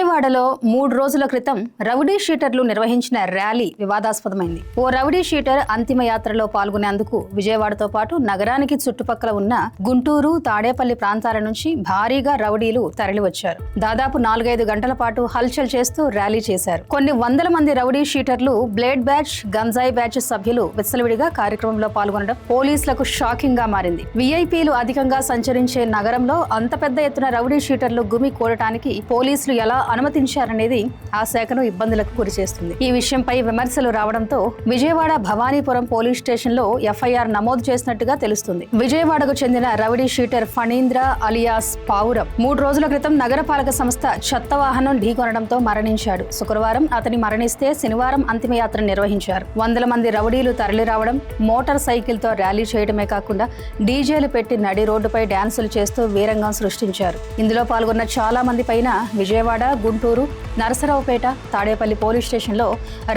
విజయవాడలో 3 రోజుల క్రితం రౌడీ షీటర్లు నిర్వహించిన ర్యాలీ వివాదాస్పదమైంది. ఓ రౌడీ షీటర్ అంతిమ యాత్రలో పాల్గొనేందుకు విజయవాడతో పాటు నగరానికి చుట్టుపక్కల ఉన్న గుంటూరు, తాడేపల్లి ప్రాంతాల నుంచి భారీగా రౌడీలు తరలివచ్చారు. దాదాపు 4-5 గంటల పాటు హల్చల్ చేస్తూ ర్యాలీ చేశారు. కొన్ని వందల మంది రౌడీ షీటర్లు, బ్లేడ్ బ్యాచ్, గంజాయి బ్యాచ్ సభ్యులు విచ్చలవిడిగా కార్యక్రమంలో పాల్గొనడం పోలీసులకు షాకింగ్ గా మారింది. వీఐపీలు అధికంగా సంచరించే నగరంలో అంత పెద్ద ఎత్తున రౌడీ షీటర్లు గుమి కూడటానికి పోలీసులు ఎలా అనుమతించారనేది ఆ శాఖను ఇబ్బందులకు గురిచేస్తుంది. ఈ విషయంపై విమర్శలు రావడంతో విజయవాడ భవానీపురం పోలీస్ స్టేషన్ లో ఎఫ్ఐఆర్ నమోదు చేసినట్టుగా తెలుస్తుంది. విజయవాడకు చెందిన రౌడీ షీటర్ ఫణీంద్ర అలియాస్ పావురం 3 రోజుల క్రితం నగరపాలక సంస్థ చెత్త వాహనం ఢీకొనడంతో మరణించాడు. శుక్రవారం అతని మరణిస్తే శనివారం అంతిమయాత్ర నిర్వహించారు. వందల మంది రౌడీలు తరలిరావడం, మోటార్ సైకిల్ తో ర్యాలీ చేయడమే కాకుండా డీజేలు పెట్టి నడి రోడ్డుపై డాన్సులు చేస్తూ వీరంగం సృష్టించారు. ఇందులో పాల్గొన్న చాలా మంది పైన విజయవాడ, గుంటూరు, నరసరావుపేట, తాడేపల్లి పోలీస్ స్టేషన్లో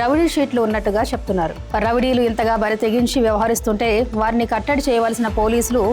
రౌడీ షీట్లు ఉన్నట్టుగా చెప్తున్నారు. రౌడీలు ఇంతగా బరి తెగించి వ్యవహరిస్తుంటే వారిని కట్టడి చేయవలసిన పోలీసులు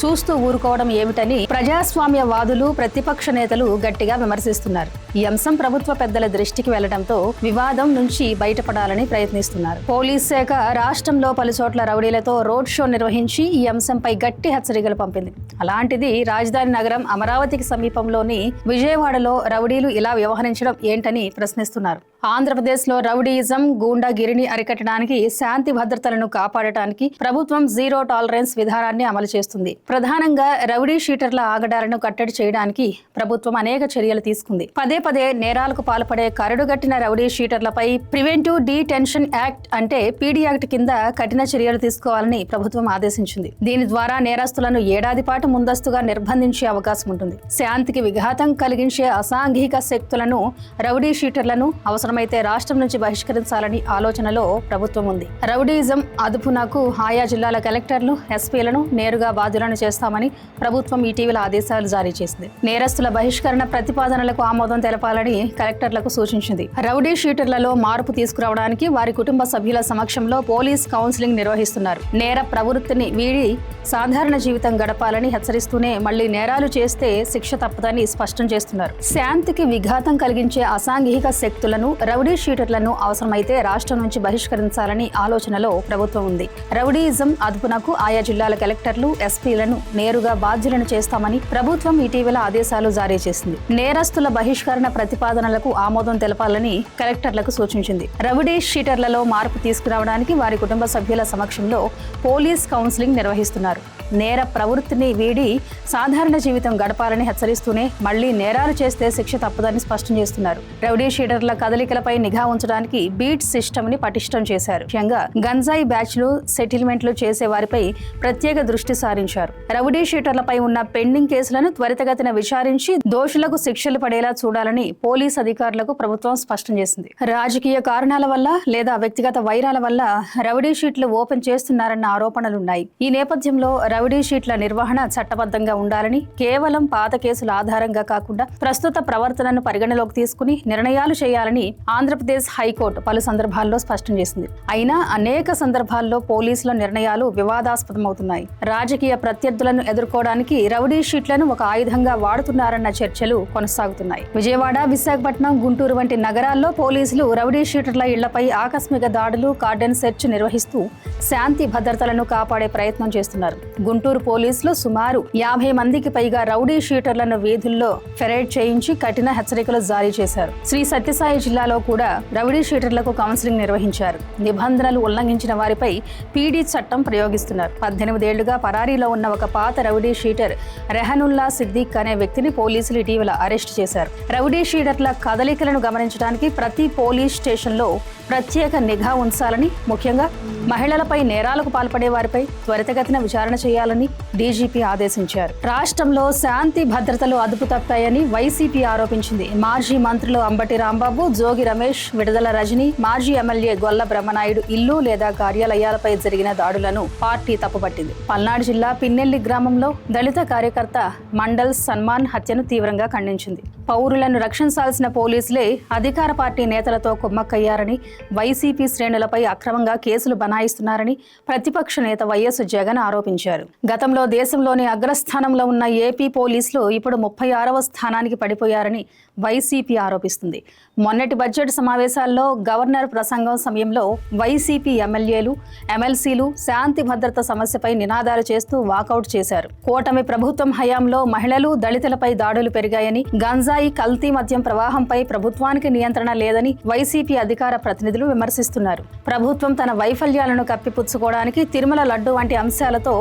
చూస్తూ ఊరుకోవడం ఏమిటని ప్రజాస్వామ్యవాదులు, ప్రతిపక్ష నేతలు గట్టిగా విమర్శిస్తున్నారు. ఈ అంశం ప్రభుత్వ పెద్దల దృష్టికి వెళ్లడంతో వివాదం నుంచి బయటపడాలని ప్రయత్నిస్తున్నారు. పోలీస్ శాఖ రాష్ట్రంలో పలుచోట్ల రౌడీలతో రోడ్ షో నిర్వహించి ఈ అంశంపై గట్టి హెచ్చరికలు పంపింది. అలాంటిది రాజధాని నగరం అమరావతికి సమీపంలోని విజయవాడలో రౌడీలు ఇలా వ్యవహరించడం ఏంటని ప్రశ్నిస్తున్నారు. ఆంధ్రప్రదేశ్లో రౌడీయిజం, గూండాగిరిని అరికట్టడానికి, శాంతి భద్రతలను కాపాడటానికి ప్రభుత్వం జీరో టాలరెన్స్ విధానాన్ని అమలు చేస్తుంది. ప్రధానంగా రౌడీ షీటర్ల ఆగడాలను కట్టడి చేయడానికి ప్రభుత్వం అనేక చర్యలు తీసుకుంది. పదే నేరాలకు పాల్పడే కరడుగట్టిన రౌడీ షీటర్లపై ప్రివెంటివ్ డీటెన్షన్ యాక్ట్ అంటే పీడీ యాక్ట్ కింద కఠిన చర్యలు తీసుకోవాలని ప్రభుత్వం ఆదేశించింది. దీని ద్వారా నేరస్తులను ఏడాది పాటు ముందస్తుగా నిర్బంధించే అవకాశం ఉంటుంది. శాంతికి విఘాతం కలిగించే అసాంఘిక శక్తులను, రౌడీ షీటర్లను అవసరమైతే రాష్ట్రం నుంచి బహిష్కరించాలని ఆలోచనలో ప్రభుత్వం ఉంది. రౌడీయిజం అదుపునకు ఆయా జిల్లాల కలెక్టర్లు, ఎస్పీలను నేరుగా బాధ్యులను చేస్తామని ప్రభుత్వం ఇటీవల ఆదేశాలు జారీ చేసింది. నేరస్తుల బహిష్కరణ ప్రతిపాదనలకు ఆమోదం తెలపాలని కలెక్టర్లకు సూచించింది. రౌడీ షీటర్లలో మార్పు తీసుకురావడానికి వారి కుటుంబ సభ్యుల సమక్షంలో పోలీస్ కౌన్సిలింగ్ నిర్వహిస్తున్నారు. నేర ప్రవృత్తిని వీడి సాధారణ జీవితం గడపాలని హెచ్చరిస్తూనే మళ్లీ నేరాలు చేస్తే శిక్ష తప్పదని స్పష్టం చేస్తున్నారు. శాంతికి విఘాతం కలిగించే అసాంఘిక శక్తులను, రౌడీ షీటర్లను అవసరమైతే రాష్ట్రం నుంచి బహిష్కరించాలని ఆలోచనలో ప్రభుత్వం ఉంది. రౌడీయిజం అదుపునకు ఆయా జిల్లాల కలెక్టర్లు, ఎస్పీలను నేరుగా బాధ్యులను చేస్తామని ప్రభుత్వం ఇటీవల ఆదేశాలు జారీ చేసింది. నేరస్తుల బహిష్కరణ ప్రతిపాదనలకు ఆమోదం తెలపాలని కలెక్టర్లకు సూచించింది. రౌడీ షీటర్లలో మార్పు తీసుకురావడానికి వారి కుటుంబ సభ్యుల సమక్షంలో పోలీస్ కౌన్సిలింగ్ నిర్వహిస్తున్నారు. నేర ప్రవృత్తిని వీడి సాధారణ జీవితం గడపాలని హెచ్చరిస్తూనే మళ్లీ నేరాలు చేస్తే శిక్ష తప్పదని స్పష్టం చేస్తున్నారు. రౌడీ షీటర్ల కదలికలపై నిఘా ఉంచడానికి బీట్ సిస్టమ్ ని పటిష్టం చేశారు. ముఖ్యంగా గంజాయి బ్యాచ్లు, సెటిల్మెంట్లు చేసే వారిపై ప్రత్యేక దృష్టి సారించారు. రౌడీ షీటర్లపై ఉన్న పెండింగ్ కేసులను త్వరితగతిన విచారించి దోషులకు శిక్షలు పడేలా చూడాలని పోలీస్ అధికారులకు ప్రభుత్వం స్పష్టం చేసింది. రాజకీయ కారణాల వల్ల లేదా వ్యక్తిగత వైరాల వల్ల రౌడీ షీట్లు ఓపెన్ చేస్తున్నారన్న ఆరోపణలున్నాయి. ఈ నేపథ్యంలో రౌడీ షీట్ల నిర్వహణ చట్టబద్ధంగా ఉండాలని, కేవలం పాత కేసుల ఆధారంగా కాకుండా ప్రస్తుత ప్రవర్తనను పరిగణలోకి తీసుకుని నిర్ణయాలు చేయాలని ఆంధ్రప్రదేశ్ హైకోర్టు పలు సందర్భాల్లో స్పష్టం చేసింది. అయినా అనేక సందర్భాల్లో పోలీసుల నిర్ణయాలు వివాదాస్పదమవుతున్నాయి. రాజకీయ ప్రత్యర్థులను ఎదుర్కోవడానికి రౌడీ షీట్లను ఒక ఆయుధంగా వాడుతున్నారన్న చర్చలు కొనసాగుతున్నాయి. విజయవాడ, విశాఖపట్నం, గుంటూరు వంటి నగరాల్లో పోలీసులు రౌడీ షీటర్ల ఇళ్లపై ఆకస్మిక దాడులు, కార్డన్ సెర్చ్ నిర్వహిస్తూ శాంతి భద్రతలను కాపాడే ప్రయత్నం చేస్తున్నారు. గుంటూరు పోలీసులు సుమారు 50 మందికి పైగా రౌడీ షీటర్లను వీధుల్లో ఫెరైడ్ చేయించి కఠిన హెచ్చరికలు జారీ చేశారు. శ్రీ సత్యసాయి జిల్లాలో కూడా రౌడీ షీటర్లకు కౌన్సిలింగ్ నిర్వహించారు. నిబంధనలు ఉల్లంఘించిన వారిపై పీడీ చట్టం ప్రయోగిస్తున్నారు. 18 ఏళ్లుగా పరారీలో ఉన్న ఒక పాత రౌడీ షీటర్ రెహనుల్లా సిద్దిక్ అనే వ్యక్తిని పోలీసులు ఇటీవల అరెస్ట్ చేశారు. రౌడీ షీటర్ల కదలికలను గమనించడానికి ప్రతి పోలీస్ స్టేషన్లో ప్రత్యేక నిఘా ఉంచాలని, ముఖ్యంగా మహిళలపై నేరాలకు పాల్పడే వారిపై త్వరితగతిన విచారణ చేయాలని డీజీపీ ఆదేశించారు. రాష్ట్రంలో శాంతి భద్రతలు అదుపు తప్పాయని వైసీపీ ఆరోపించింది. మాజీ మంత్రులు అంబటి రాంబాబు, జోగి రమేష్, విడుదల రజని, మాజీ ఎమ్మెల్యే గొల్ల బ్రహ్మనాయుడు ఇల్లు లేదా కార్యాలయాలపై జరిగిన దాడులను పార్టీ తప్పుపట్టింది. పల్నాడు జిల్లా పిన్నెల్లి గ్రామంలో దళిత కార్యకర్త మండల్ సన్మాన్ హత్యను తీవ్రంగా ఖండించింది. పౌరులను రక్షించాల్సిన పోలీసులే అధికార పార్టీ నేతలతో కుమ్మక్కయ్యారని, వైసీపీ శ్రేణులపై అక్రమంగా కేసులు బనాయిస్తున్నారని ప్రతిపక్ష నేత వైఎస్ జగన్ ఆరోపించారు. గతంలో దేశంలోని అగ్రస్థానంలో ఉన్న ఏపీ పోలీసులు ఇప్పుడు 36వ స్థానానికి పడిపోయారని వైసీపీ ఆరోపిస్తుంది. మొన్నటి బడ్జెట్ సమావేశాల్లో గవర్నర్ ప్రసంగం సమయంలో వైసీపీ ఎమ్మెల్యేలు, ఎమ్మెల్సీలు శాంతి భద్రత సమస్యపై నినాదాలు చేస్తూ వాకౌట్ చేశారు. కూటమి ప్రభుత్వం హయాంలో మహిళలు, దళితులపై దాడులు పెరిగాయని, గంజాయి, కల్తీ మద్యం ప్రవాహంపై ప్రభుత్వానికి నియంత్రణ లేదని వైసీపీ అధికార ప్రతినిధులు విమర్శిస్తున్నారు. ప్రభుత్వం తన వైఫల్యాలను కప్పిపుచ్చుకోవడానికి తిరుమల లడ్డు వంటి అంశాలతో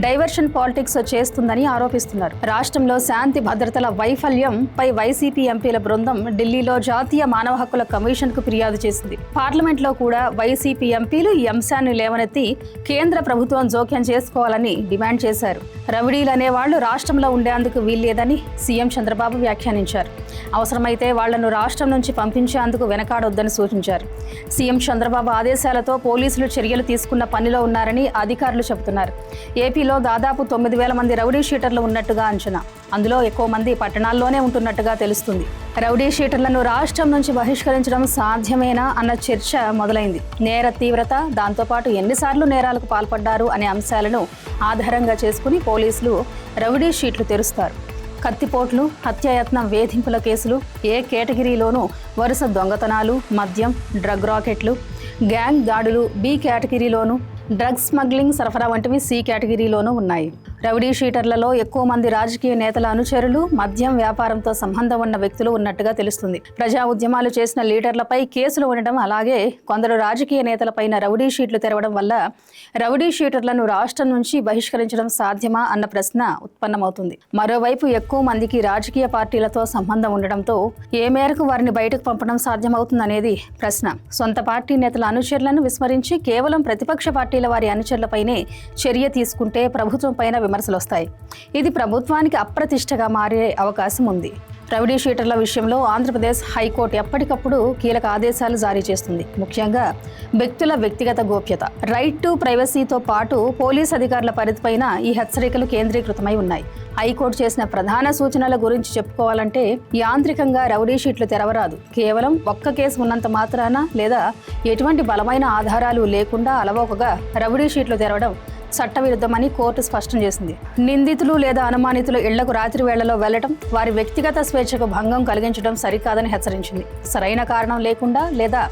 డైవర్షన్ పాలిటిక్స్ చేస్తుందని ఆరోపిస్తున్నారు. రాష్ట్రంలో శాంతి భద్రతల వైఫల్యంపై వైసీపీ ఎంపీల బృందం ఢిల్లీలో జాతీయ మానవ హక్కుల కమిషన్ కు ఫిర్యాదు చేసింది. పార్లమెంట్లో కూడా వైసీపీ ఎంపీలు ఈ అంశాన్ని లేవనెత్తి కేంద్ర ప్రభుత్వం జోక్యం చేసుకోవాలని డిమాండ్ చేశారు. రౌడీలు అనేవాళ్లు రాష్ట్రంలో ఉండేందుకు వీల్లేదని సీఎం చంద్రబాబు వ్యాఖ్యానించారు. అవసరమైతే వాళ్లను రాష్ట్రం నుంచి పంపించేందుకు వెనకాడొద్దని సూచించారు. సీఎం చంద్రబాబు ఆదేశాలతో పోలీసులు చర్యలు తీసుకున్న పనిలో ఉన్నారని అధికారులు చెబుతున్నారు. ఏపీలో దాదాపు 9,000 మంది రౌడీ షీటర్లు ఉన్నట్టుగా అంచనా. అందులో ఎక్కువ మంది పట్టణాల్లోనే ఉంటున్నట్టుగా తెలుస్తుంది. రౌడీ షీటర్లను రాష్ట్రం నుంచి బహిష్కరించడం సాధ్యమేనా అన్న చర్చ మొదలైంది. నేర తీవ్రత, దాంతోపాటు ఎన్నిసార్లు నేరాలకు పాల్పడ్డారు అనే అంశాలను ఆధారంగా చేసుకుని పోలీసులు రౌడీ షీట్లు తెరుస్తారు. కత్తిపోట్లు, హత్యాయత్నం, వేధింపుల కేసులు ఏ కేటగిరీలోనూ, వరుస దొంగతనాలు, మద్యం, డ్రగ్ రాకెట్లు, గ్యాంగ్ దాడులు బి కేటగిరీలోనూ, డ్రగ్స్ స్మగ్లింగ్, సరఫరా వంటివి సి కేటగిరీలోనూ ఉన్నాయి. రౌడీ షీటర్లలో ఎక్కువ మంది రాజకీయ నేతల అనుచరులు, మద్యం వ్యాపారంతో సంబంధం ఉన్న వ్యక్తులు ఉన్నట్టుగా తెలుస్తుంది. ప్రజా ఉద్యమాలు చేసిన లీడర్లపై కేసులు ఉండడం, అలాగే కొందరు రాజకీయ నేతలపైన రౌడీ షీట్లు తెరవడం వల్ల రౌడీ షీటర్లను రాష్ట్రం నుంచి బహిష్కరించడం సాధ్యమా అన్న ప్రశ్న ఉత్పన్నమవుతుంది. మరోవైపు ఎక్కువ మందికి రాజకీయ పార్టీలతో సంబంధం ఉండడంతో ఏ మేరకు వారిని బయటకు పంపడం సాధ్యమవుతుందనేది ప్రశ్న. సొంత పార్టీ నేతల అనుచరులను విస్మరించి కేవలం ప్రతిపక్ష పార్టీల వారి అనుచరులపైనే చర్య తీసుకుంటే ప్రభుత్వం పైన విమర్శలు వస్తాయి. ఇది ప్రభుత్వానికి అప్రతిష్టగా మారే అవకాశం ఉంది. రౌడీ షీటర్ల విషయంలో ఆంధ్రప్రదేశ్ హైకోర్టు ఎప్పటికప్పుడు కీలక ఆదేశాలు జారీ చేస్తుంది. ముఖ్యంగా వ్యక్తుల వ్యక్తిగత గోప్యత, రైట్ టు ప్రైవసీతో పాటు పోలీస్ అధికారుల పరిధిపైన ఈ హెచ్చరికలు కేంద్రీకృతమై ఉన్నాయి. హైకోర్టు చేసిన ప్రధాన సూచనల గురించి చెప్పుకోవాలంటే, యాంత్రికంగా రౌడీ షీట్లు తెరవరాదు. కేవలం ఒక్క కేసు ఉన్నంత మాత్రాన లేదా ఎటువంటి బలమైన ఆధారాలు లేకుండా అలవోకగా రౌడీ షీట్లు తెరవడం చట్టవిరుద్ధమని కోర్టు స్పష్టం చేసింది. నిందితులు లేదా అనుమానితులు ఇళ్లకు రాత్రి వేళలో వెళ్లడం, వారి వ్యక్తిగత స్వేచ్ఛకు భంగం కలిగించడం సరికాదని హెచ్చరించింది. సరైన కారణం లేకుండా లేదా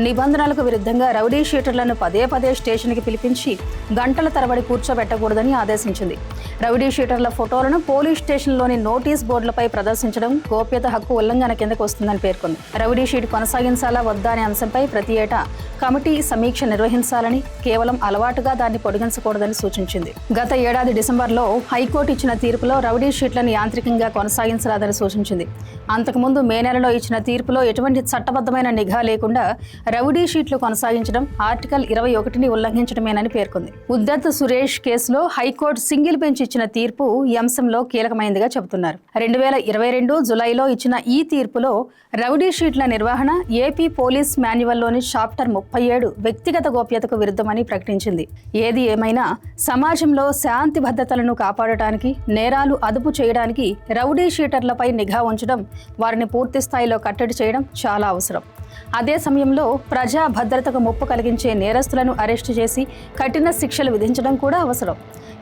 నిబంధనలకు విరుద్ధంగా రౌడీ షీటర్లను పదే పదే స్టేషన్కి పిలిపించి గంటల తరబడి కూర్చోబెట్టకూడదని ఆదేశించింది. రౌడీ షీటర్ల ఫోటోలను పోలీస్ స్టేషన్లోని నోటీస్ బోర్డులపై ప్రదర్శించడం గోప్యత హక్కు ఉల్లంఘన కిందకు వస్తుందని పేర్కొంది. రౌడీ షీట్ కొనసాగించాలా వద్దా అనే అంశంపై ప్రతి ఏటా కమిటీ సమీక్ష నిర్వహించాలని, కేవలం అలవాటుగా దాన్ని పొడిగించకూడదని సూచించింది. గత ఏడాది డిసెంబర్లో హైకోర్టు ఇచ్చిన తీర్పులో రౌడీ షీట్లను యాంత్రికంగా కొనసాగించరాదని సూచించింది. అంతకుముందు మే నెలలో ఇచ్చిన తీర్పులో ఎటువంటి చట్టబద్ధమైన నిఘా లేకుండా రౌడీ షీట్లు కొనసాగించడం ఆర్టికల్ 21ని ఉల్లంఘించడమేనని పేర్కొంది. ఉద్దత్ సురేష్ కేసులో హైకోర్టు సింగిల్ బెంచ్ ఇచ్చిన తీర్పు ఈ అంశంలో కీలకమైందిగా చెబుతున్నారు. 2022 జులైలో ఇచ్చిన ఈ తీర్పులో రౌడీ షీట్ల నిర్వహణ ఏపీ పోలీస్ మాన్యువల్లోని చాప్టర్ 37 వ్యక్తిగత గోప్యతకు విరుద్ధమని ప్రకటించింది. ఏది ఏమైనా సమాజంలో శాంతి భద్రతలను కాపాడటానికి, నేరాలు అదుపు చేయడానికి రౌడీ షీటర్లపై నిఘా ఉంచడం, వారిని పూర్తి స్థాయిలో కట్టడి చేయడం చాలా అవసరం. అదే సమయంలో ప్రజా భద్రతకు ముప్పు కలిగించే నేరస్తులను అరెస్టు చేసి కఠిన శిక్షలు విధించడం కూడా అవసరం.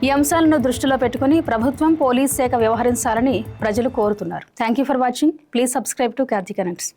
ఈ అంశాలను దృష్టిలో పెట్టుకుని ప్రభుత్వం, పోలీస్ శాఖ వ్యవహరించాలని ప్రజలు కోరుతున్నారు. Thank you for watching. Please subscribe to Karthi connects.